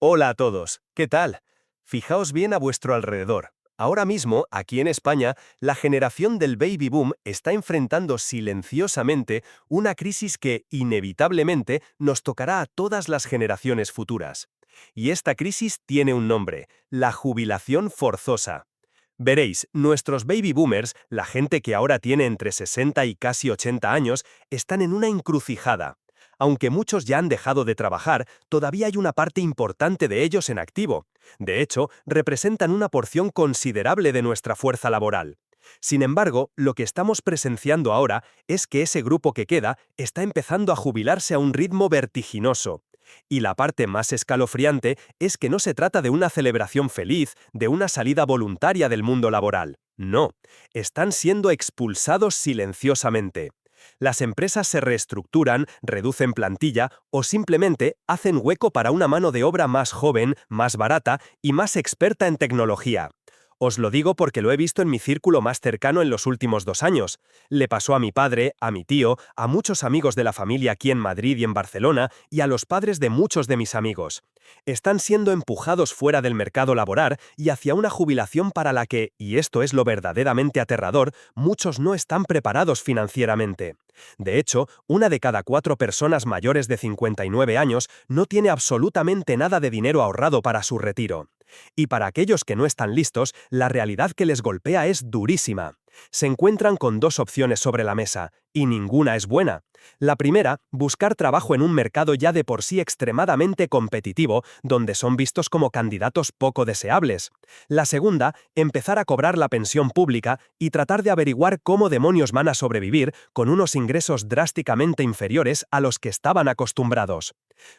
Hola a todos, ¿qué tal? Fijaos bien a vuestro alrededor. Ahora mismo, aquí en España, la generación del baby boom está enfrentando silenciosamente una crisis que, inevitablemente, nos tocará a todas las generaciones futuras. Y esta crisis tiene un nombre, la jubilación forzosa. Veréis, nuestros baby boomers, la gente que ahora tiene entre 60 y casi 80 años, están en una encrucijada. Aunque muchos ya han dejado de trabajar, todavía hay una parte importante de ellos en activo. De hecho, representan una porción considerable de nuestra fuerza laboral. Sin embargo, lo que estamos presenciando ahora es que ese grupo que queda está empezando a jubilarse a un ritmo vertiginoso. Y la parte más escalofriante es que no se trata de una celebración feliz, de una salida voluntaria del mundo laboral. No, están siendo expulsados silenciosamente. Las empresas se reestructuran, reducen plantilla o simplemente hacen hueco para una mano de obra más joven, más barata y más experta en tecnología. Os lo digo porque lo he visto en mi círculo más cercano en los últimos 2 años. Le pasó a mi padre, a mi tío, a muchos amigos de la familia aquí en Madrid y en Barcelona y a los padres de muchos de mis amigos. Están siendo empujados fuera del mercado laboral y hacia una jubilación para la que, y esto es lo verdaderamente aterrador, muchos no están preparados financieramente. De hecho, una de cada 4 personas mayores de 59 años no tiene absolutamente nada de dinero ahorrado para su retiro. Y para aquellos que no están listos, la realidad que les golpea es durísima. Se encuentran con dos opciones sobre la mesa, y ninguna es buena. La primera, buscar trabajo en un mercado ya de por sí extremadamente competitivo, donde son vistos como candidatos poco deseables. La segunda, empezar a cobrar la pensión pública y tratar de averiguar cómo demonios van a sobrevivir con unos ingresos drásticamente inferiores a los que estaban acostumbrados.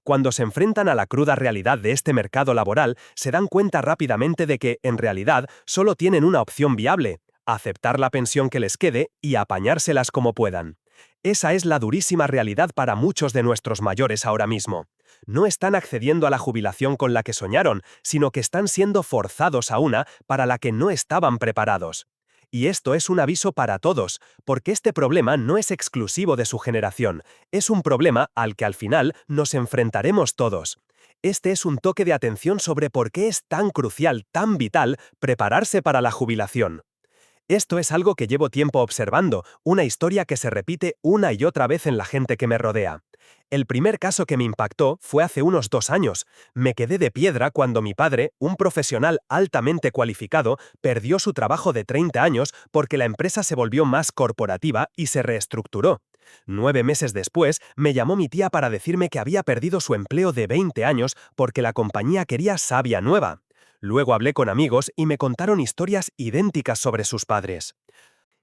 Cuando se enfrentan a la cruda realidad de este mercado laboral, se dan cuenta rápidamente de que, en realidad, solo tienen una opción viable: aceptar la pensión que les quede y apañárselas como puedan. Esa es la durísima realidad para muchos de nuestros mayores ahora mismo. No están accediendo a la jubilación con la que soñaron, sino que están siendo forzados a una para la que no estaban preparados. Y esto es un aviso para todos, porque este problema no es exclusivo de su generación, es un problema al que al final nos enfrentaremos todos. Este es un toque de atención sobre por qué es tan crucial, tan vital, prepararse para la jubilación. Esto es algo que llevo tiempo observando, una historia que se repite una y otra vez en la gente que me rodea. El primer caso que me impactó fue hace unos 2 años. Me quedé de piedra cuando mi padre, un profesional altamente cualificado, perdió su trabajo de 30 años porque la empresa se volvió más corporativa y se reestructuró. 9 meses después, me llamó mi tía para decirme que había perdido su empleo de 20 años porque la compañía quería savia nueva. Luego hablé con amigos y me contaron historias idénticas sobre sus padres.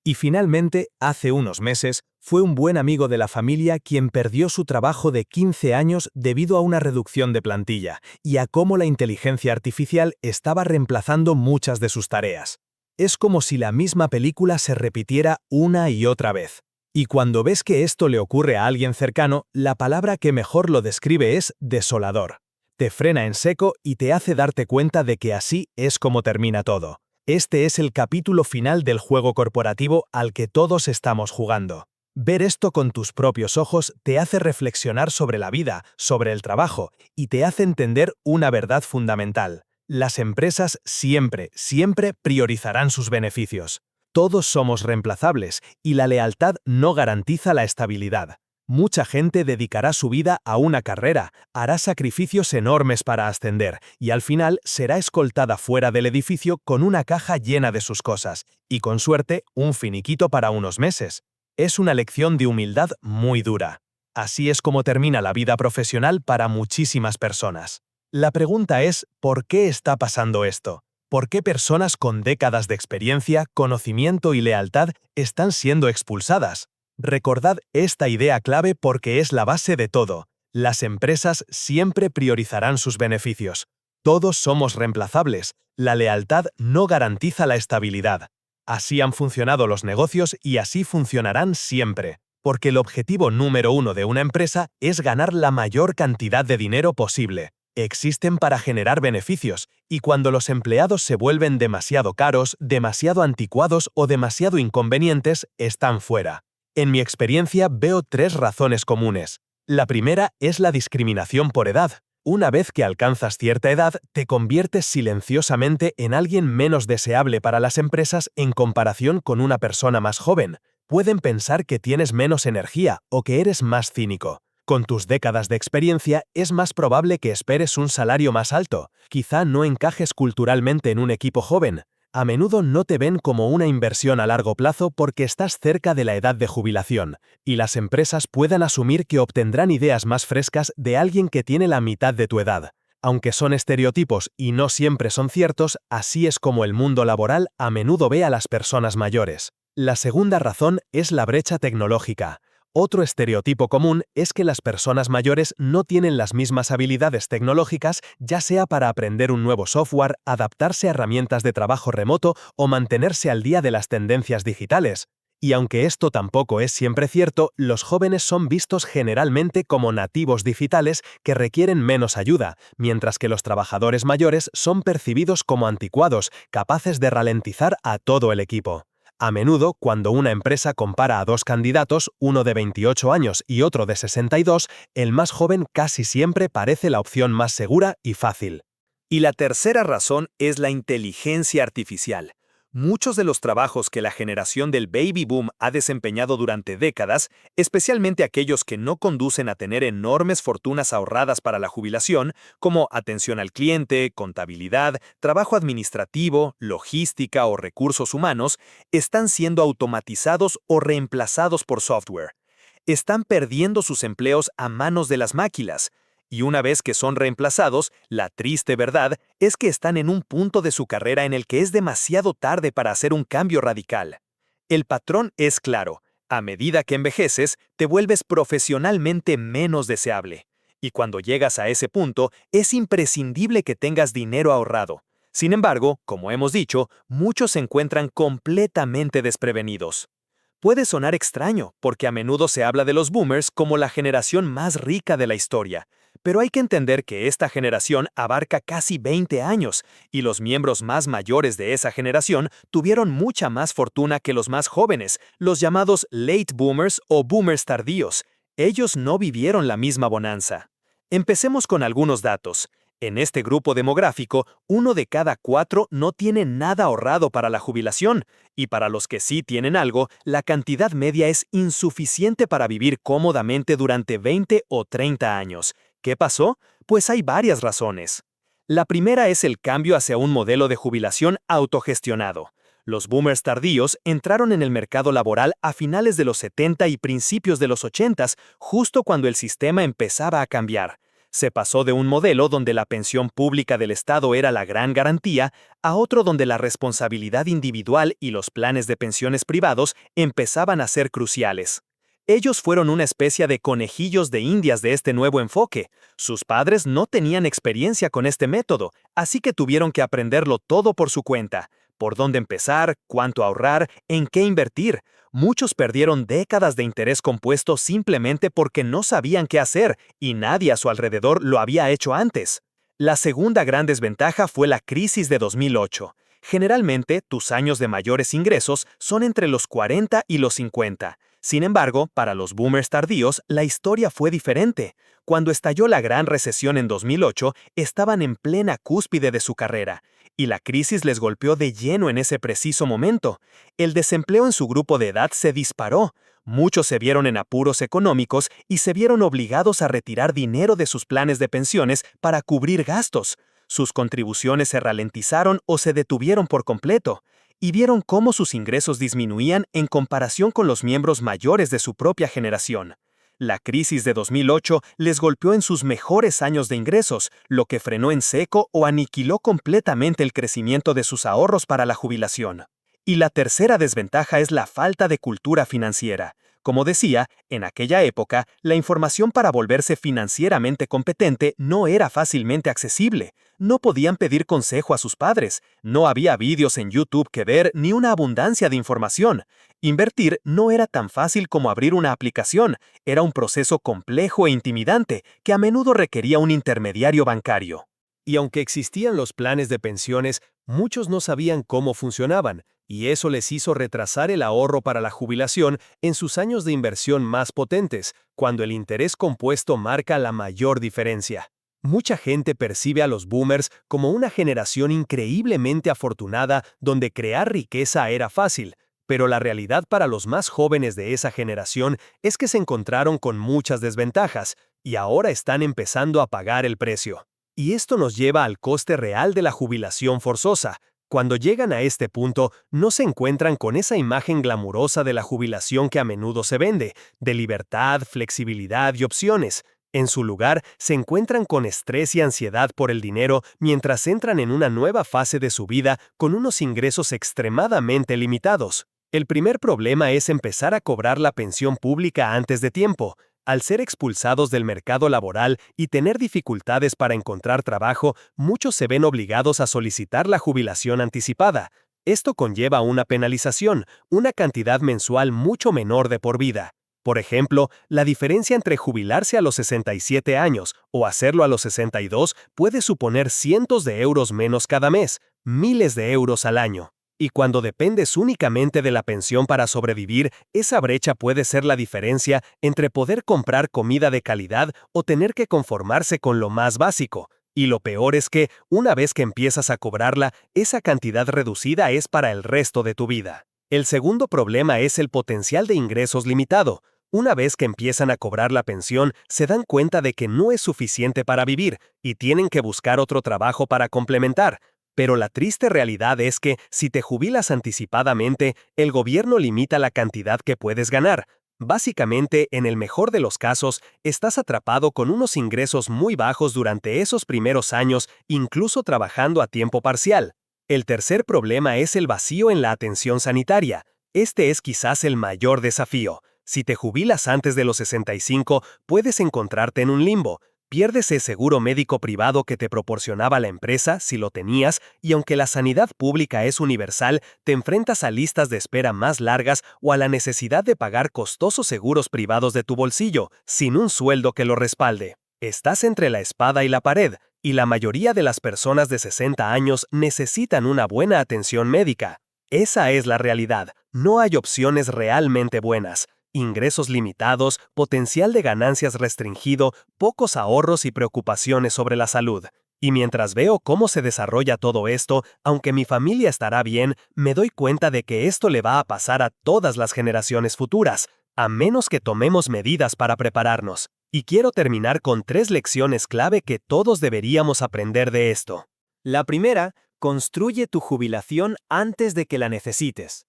Y finalmente, hace unos meses, fue un buen amigo de la familia quien perdió su trabajo de 15 años debido a una reducción de plantilla y a cómo la inteligencia artificial estaba reemplazando muchas de sus tareas. Es como si la misma película se repitiera una y otra vez. Y cuando ves que esto le ocurre a alguien cercano, la palabra que mejor lo describe es desolador. Te frena en seco y te hace darte cuenta de que así es como termina todo. Este es el capítulo final del juego corporativo al que todos estamos jugando. Ver esto con tus propios ojos te hace reflexionar sobre la vida, sobre el trabajo, y te hace entender una verdad fundamental. Las empresas siempre, siempre priorizarán sus beneficios. Todos somos reemplazables, y la lealtad no garantiza la estabilidad. Mucha gente dedicará su vida a una carrera, hará sacrificios enormes para ascender y al final será escoltada fuera del edificio con una caja llena de sus cosas y, con suerte, un finiquito para unos meses. Es una lección de humildad muy dura. Así es como termina la vida profesional para muchísimas personas. La pregunta es, ¿por qué está pasando esto? ¿Por qué personas con décadas de experiencia, conocimiento y lealtad están siendo expulsadas? Recordad esta idea clave porque es la base de todo. Las empresas siempre priorizarán sus beneficios. Todos somos reemplazables. La lealtad no garantiza la estabilidad. Así han funcionado los negocios y así funcionarán siempre. Porque el objetivo número uno de una empresa es ganar la mayor cantidad de dinero posible. Existen para generar beneficios, y cuando los empleados se vuelven demasiado caros, demasiado anticuados o demasiado inconvenientes, están fuera. En mi experiencia veo 3 razones comunes. La primera es la discriminación por edad. Una vez que alcanzas cierta edad, te conviertes silenciosamente en alguien menos deseable para las empresas en comparación con una persona más joven. Pueden pensar que tienes menos energía o que eres más cínico. Con tus décadas de experiencia, es más probable que esperes un salario más alto. Quizá no encajes culturalmente en un equipo joven. A menudo no te ven como una inversión a largo plazo porque estás cerca de la edad de jubilación, y las empresas puedan asumir que obtendrán ideas más frescas de alguien que tiene la mitad de tu edad. Aunque son estereotipos y no siempre son ciertos, así es como el mundo laboral a menudo ve a las personas mayores. La segunda razón es la brecha tecnológica. Otro estereotipo común es que las personas mayores no tienen las mismas habilidades tecnológicas, ya sea para aprender un nuevo software, adaptarse a herramientas de trabajo remoto o mantenerse al día de las tendencias digitales. Y aunque esto tampoco es siempre cierto, los jóvenes son vistos generalmente como nativos digitales que requieren menos ayuda, mientras que los trabajadores mayores son percibidos como anticuados, capaces de ralentizar a todo el equipo. A menudo, cuando una empresa compara a dos candidatos, uno de 28 años y otro de 62, el más joven casi siempre parece la opción más segura y fácil. Y la tercera razón es la inteligencia artificial. Muchos de los trabajos que la generación del baby boom ha desempeñado durante décadas, especialmente aquellos que no conducen a tener enormes fortunas ahorradas para la jubilación, como atención al cliente, contabilidad, trabajo administrativo, logística o recursos humanos, están siendo automatizados o reemplazados por software. Están perdiendo sus empleos a manos de las máquinas. Y una vez que son reemplazados, la triste verdad es que están en un punto de su carrera en el que es demasiado tarde para hacer un cambio radical. El patrón es claro: a medida que envejeces, te vuelves profesionalmente menos deseable. Y cuando llegas a ese punto, es imprescindible que tengas dinero ahorrado. Sin embargo, como hemos dicho, muchos se encuentran completamente desprevenidos. Puede sonar extraño, porque a menudo se habla de los boomers como la generación más rica de la historia, pero hay que entender que esta generación abarca casi 20 años, y los miembros más mayores de esa generación tuvieron mucha más fortuna que los más jóvenes, los llamados late boomers o boomers tardíos. Ellos no vivieron la misma bonanza. Empecemos con algunos datos. En este grupo demográfico, 1 de cada 4 no tiene nada ahorrado para la jubilación, y para los que sí tienen algo, la cantidad media es insuficiente para vivir cómodamente durante 20 o 30 años. ¿Qué pasó? Pues hay varias razones. La primera es el cambio hacia un modelo de jubilación autogestionado. Los boomers tardíos entraron en el mercado laboral a finales de los 70 y principios de los 80, justo cuando el sistema empezaba a cambiar. Se pasó de un modelo donde la pensión pública del Estado era la gran garantía a otro donde la responsabilidad individual y los planes de pensiones privados empezaban a ser cruciales. Ellos fueron una especie de conejillos de indias de este nuevo enfoque. Sus padres no tenían experiencia con este método, así que tuvieron que aprenderlo todo por su cuenta. Por dónde empezar, cuánto ahorrar, en qué invertir. Muchos perdieron décadas de interés compuesto simplemente porque no sabían qué hacer y nadie a su alrededor lo había hecho antes. La segunda gran desventaja fue la crisis de 2008. Generalmente, tus años de mayores ingresos son entre los 40 y los 50. Sin embargo, para los boomers tardíos, la historia fue diferente. Cuando estalló la gran recesión en 2008, estaban en plena cúspide de su carrera, y la crisis les golpeó de lleno en ese preciso momento. El desempleo en su grupo de edad se disparó. Muchos se vieron en apuros económicos y se vieron obligados a retirar dinero de sus planes de pensiones para cubrir gastos. Sus contribuciones se ralentizaron o se detuvieron por completo, y vieron cómo sus ingresos disminuían en comparación con los miembros mayores de su propia generación. La crisis de 2008 les golpeó en sus mejores años de ingresos, lo que frenó en seco o aniquiló completamente el crecimiento de sus ahorros para la jubilación. Y la tercera desventaja es la falta de cultura financiera. Como decía, en aquella época, la información para volverse financieramente competente no era fácilmente accesible. No podían pedir consejo a sus padres, no había vídeos en YouTube que ver ni una abundancia de información. Invertir no era tan fácil como abrir una aplicación, era un proceso complejo e intimidante que a menudo requería un intermediario bancario. Y aunque existían los planes de pensiones, muchos no sabían cómo funcionaban, y eso les hizo retrasar el ahorro para la jubilación en sus años de inversión más potentes, cuando el interés compuesto marca la mayor diferencia. Mucha gente percibe a los boomers como una generación increíblemente afortunada donde crear riqueza era fácil, pero la realidad para los más jóvenes de esa generación es que se encontraron con muchas desventajas y ahora están empezando a pagar el precio. Y esto nos lleva al coste real de la jubilación forzosa. Cuando llegan a este punto, no se encuentran con esa imagen glamurosa de la jubilación que a menudo se vende, de libertad, flexibilidad y opciones. En su lugar, se encuentran con estrés y ansiedad por el dinero mientras entran en una nueva fase de su vida con unos ingresos extremadamente limitados. El primer problema es empezar a cobrar la pensión pública antes de tiempo. Al ser expulsados del mercado laboral y tener dificultades para encontrar trabajo, muchos se ven obligados a solicitar la jubilación anticipada. Esto conlleva una penalización, una cantidad mensual mucho menor de por vida. Por ejemplo, la diferencia entre jubilarse a los 67 años o hacerlo a los 62 puede suponer cientos de euros menos cada mes, miles de euros al año. Y cuando dependes únicamente de la pensión para sobrevivir, esa brecha puede ser la diferencia entre poder comprar comida de calidad o tener que conformarse con lo más básico. Y lo peor es que, una vez que empiezas a cobrarla, esa cantidad reducida es para el resto de tu vida. El segundo problema es el potencial de ingresos limitado. Una vez que empiezan a cobrar la pensión, se dan cuenta de que no es suficiente para vivir y tienen que buscar otro trabajo para complementar. Pero la triste realidad es que, si te jubilas anticipadamente, el gobierno limita la cantidad que puedes ganar. Básicamente, en el mejor de los casos, estás atrapado con unos ingresos muy bajos durante esos primeros años, incluso trabajando a tiempo parcial. El tercer problema es el vacío en la atención sanitaria. Este es quizás el mayor desafío. Si te jubilas antes de los 65, puedes encontrarte en un limbo. Pierdes el seguro médico privado que te proporcionaba la empresa, si lo tenías, y aunque la sanidad pública es universal, te enfrentas a listas de espera más largas o a la necesidad de pagar costosos seguros privados de tu bolsillo, sin un sueldo que lo respalde. Estás entre la espada y la pared, y la mayoría de las personas de 60 años necesitan una buena atención médica. Esa es la realidad. No hay opciones realmente buenas. Ingresos limitados, potencial de ganancias restringido, pocos ahorros y preocupaciones sobre la salud. Y mientras veo cómo se desarrolla todo esto, aunque mi familia estará bien, me doy cuenta de que esto le va a pasar a todas las generaciones futuras, a menos que tomemos medidas para prepararnos. Y quiero terminar con 3 lecciones clave que todos deberíamos aprender de esto. La primera, construye tu jubilación antes de que la necesites.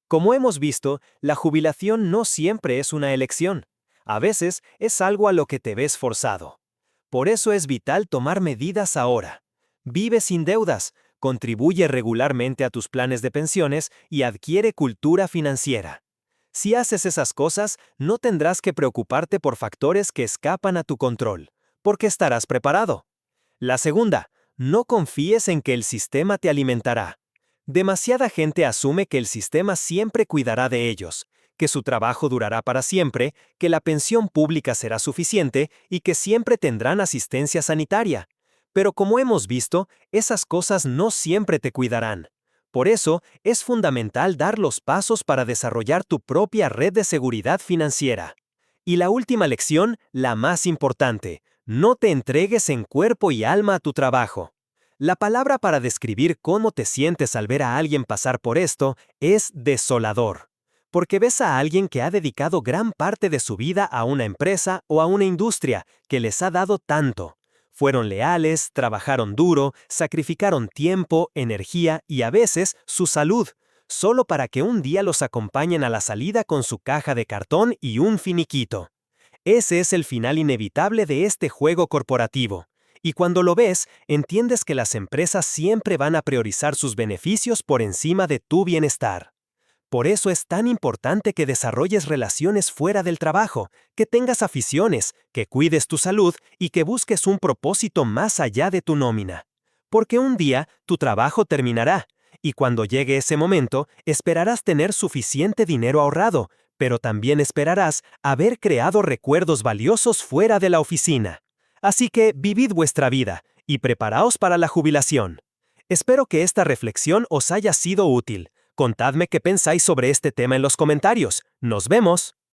Como hemos visto, la jubilación no siempre es una elección. A veces es algo a lo que te ves forzado. Por eso es vital tomar medidas ahora. Vive sin deudas, contribuye regularmente a tus planes de pensiones y adquiere cultura financiera. Si haces esas cosas, no tendrás que preocuparte por factores que escapan a tu control, porque estarás preparado. La segunda, no confíes en que el sistema te alimentará. Demasiada gente asume que el sistema siempre cuidará de ellos, que su trabajo durará para siempre, que la pensión pública será suficiente y que siempre tendrán asistencia sanitaria. Pero como hemos visto, esas cosas no siempre te cuidarán. Por eso, es fundamental dar los pasos para desarrollar tu propia red de seguridad financiera. Y la última lección, la más importante, no te entregues en cuerpo y alma a tu trabajo. La palabra para describir cómo te sientes al ver a alguien pasar por esto es desolador. Porque ves a alguien que ha dedicado gran parte de su vida a una empresa o a una industria que les ha dado tanto. Fueron leales, trabajaron duro, sacrificaron tiempo, energía y a veces su salud, solo para que un día los acompañen a la salida con su caja de cartón y un finiquito. Ese es el final inevitable de este juego corporativo. Y cuando lo ves, entiendes que las empresas siempre van a priorizar sus beneficios por encima de tu bienestar. Por eso es tan importante que desarrolles relaciones fuera del trabajo, que tengas aficiones, que cuides tu salud y que busques un propósito más allá de tu nómina. Porque un día tu trabajo terminará, y cuando llegue ese momento, esperarás tener suficiente dinero ahorrado, pero también esperarás haber creado recuerdos valiosos fuera de la oficina. Así que vivid vuestra vida y preparaos para la jubilación. Espero que esta reflexión os haya sido útil. Contadme qué pensáis sobre este tema en los comentarios. ¡Nos vemos!